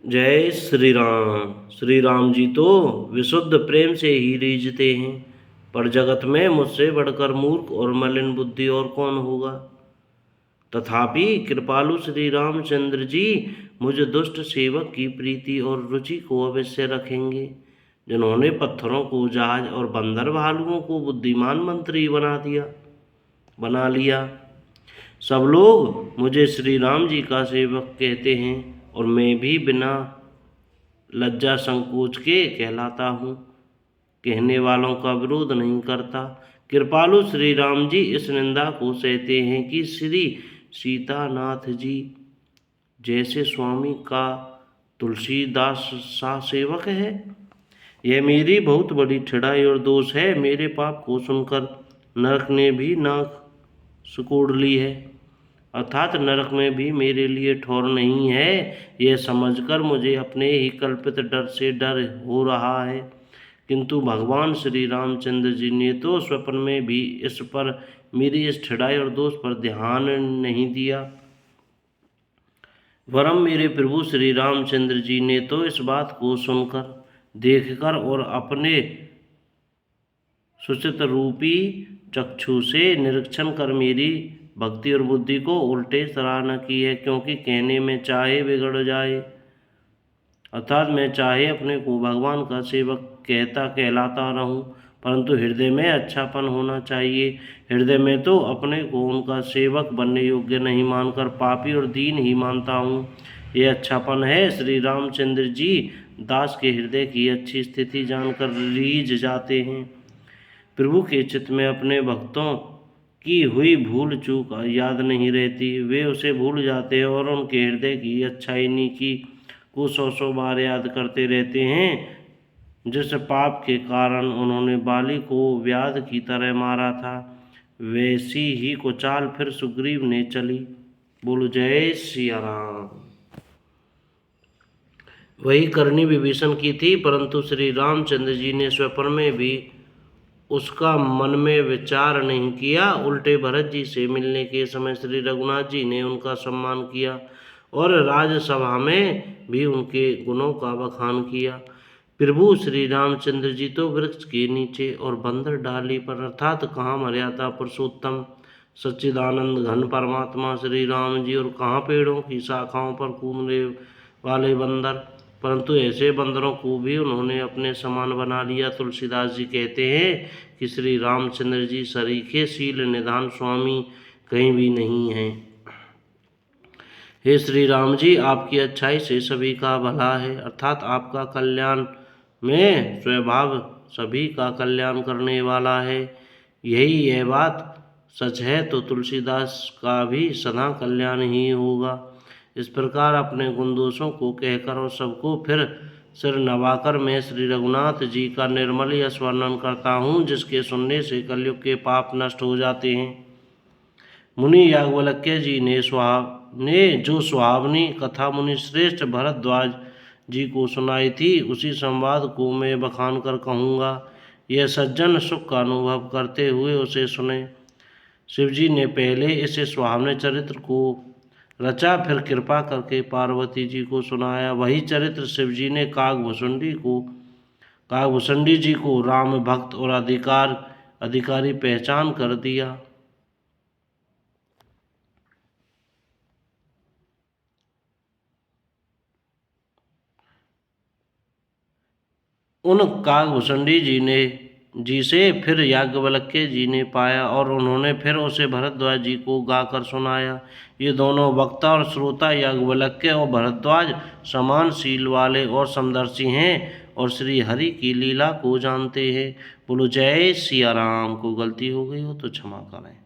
जय श्री राम। श्री राम जी तो विशुद्ध प्रेम से ही रीझते हैं, पर जगत में मुझसे बढ़कर मूर्ख और मलिन बुद्धि और कौन होगा। तथापि कृपालु श्री रामचंद्र जी मुझ दुष्ट सेवक की प्रीति और रुचि को अवश्य रखेंगे, जिन्होंने पत्थरों को जहाज और बंदर भालुओं को बुद्धिमान मंत्री बना लिया। सब लोग मुझे श्री राम जी का सेवक कहते हैं और मैं भी बिना लज्जा संकोच के कहलाता हूँ। कहने वालों का विरोध नहीं करता। कृपालु श्री राम जी इस निंदा को सहते हैं कि श्री सीतानाथ जी जैसे स्वामी का तुलसीदास सा सेवक है। यह मेरी बहुत बड़ी ठिड़ाई और दोष है। मेरे पाप को सुनकर नरक ने भी नाक सिकोड़ ली है, अर्थात नरक में भी मेरे लिए ठौर नहीं है। यह समझकर मुझे अपने ही कल्पित डर से डर हो रहा है, किंतु भगवान श्री रामचंद्र जी ने तो स्वप्न में भी इस पर मेरी इस ठिड़ाई और दोष पर ध्यान नहीं दिया। वरम मेरे प्रभु श्री रामचंद्र जी ने तो इस बात को सुनकर, देखकर और अपने सुचित रूपी चक्षु से निरीक्षण कर मेरी भक्ति और बुद्धि को उल्टे सराहना की है। क्योंकि कहने में चाहे बिगड़ जाए, अर्थात मैं चाहे अपने को भगवान का सेवक कहलाता रहूं, परंतु हृदय में अच्छापन होना चाहिए। हृदय में तो अपने को उनका सेवक बनने योग्य नहीं मानकर पापी और दीन ही मानता हूँ। ये अच्छापन है। श्री रामचंद्र जी दास के हृदय की अच्छी स्थिति जानकर रीझ जाते हैं। प्रभु के चित्त में अपने भक्तों की हुई भूल चूक याद नहीं रहती, वे उसे भूल जाते हैं और उनके हृदय की अच्छाई नीकी को 100 बार याद करते रहते हैं। जिस पाप के कारण उन्होंने बाली को व्याध की तरह मारा था, वैसी ही को चाल फिर सुग्रीव ने चली। बोलो जय सिया राम। वही करनी विभीषण की थी, परंतु श्री रामचंद्र जी ने स्वप्न में भी उसका मन में विचार नहीं किया। उल्टे भरत जी से मिलने के समय श्री रघुनाथ जी ने उनका सम्मान किया और राजसभा में भी उनके गुणों का बखान किया। प्रभु श्री रामचंद्र जी तो वृक्ष के नीचे और बंदर डाली पर, अर्थात कहाँ मर्यादा पुरुषोत्तम सच्चिदानंद घन परमात्मा श्री राम जी, और कहाँ पेड़ों की शाखाओं पर कूदने वाले बंदर, परंतु ऐसे बंदरों को भी उन्होंने अपने समान बना लिया। तुलसीदास जी कहते हैं कि श्री रामचंद्र जी सरीखे शील निधान स्वामी कहीं भी नहीं हैं। हे श्री राम जी, आपकी अच्छाई से सभी का भला है, अर्थात आपका कल्याण में स्वभाव सभी का कल्याण करने वाला है। यह बात सच है तो तुलसीदास का भी सदा कल्याण ही होगा। इस प्रकार अपने गुण दोषों को कहकर और सबको फिर सिर नवाकर मैं श्री रघुनाथ जी का निर्मल यश वर्णन करता हूँ, जिसके सुनने से कलयुग के पाप नष्ट हो जाते हैं। मुनि याज्ञवल्क्य जी ने जो सुहावनी कथा मुनि श्रेष्ठ भरद्वाज जी को सुनाई थी, उसी संवाद को मैं बखान कर कहूँगा। यह सज्जन सुख का अनुभव करते हुए उसे सुने। शिवजी ने पहले इस सुहावने चरित्र को रचा, फिर कृपा करके पार्वती जी को सुनाया। वही चरित्र शिवजी ने काकभूषणी जी को राम भक्त और अधिकारी पहचान कर दिया। उन काकभूषणी जी से फिर याज्ञवल्क्य जी ने पाया और उन्होंने फिर उसे भरद्वाज जी को गाकर सुनाया। ये दोनों वक्ता और श्रोता याज्ञवल्क्य और भरद्वाज समान शील वाले और समदर्शी हैं और श्री हरि की लीला को जानते हैं। बोलो जय सिया राम। को गलती हो गई हो तो क्षमा करें।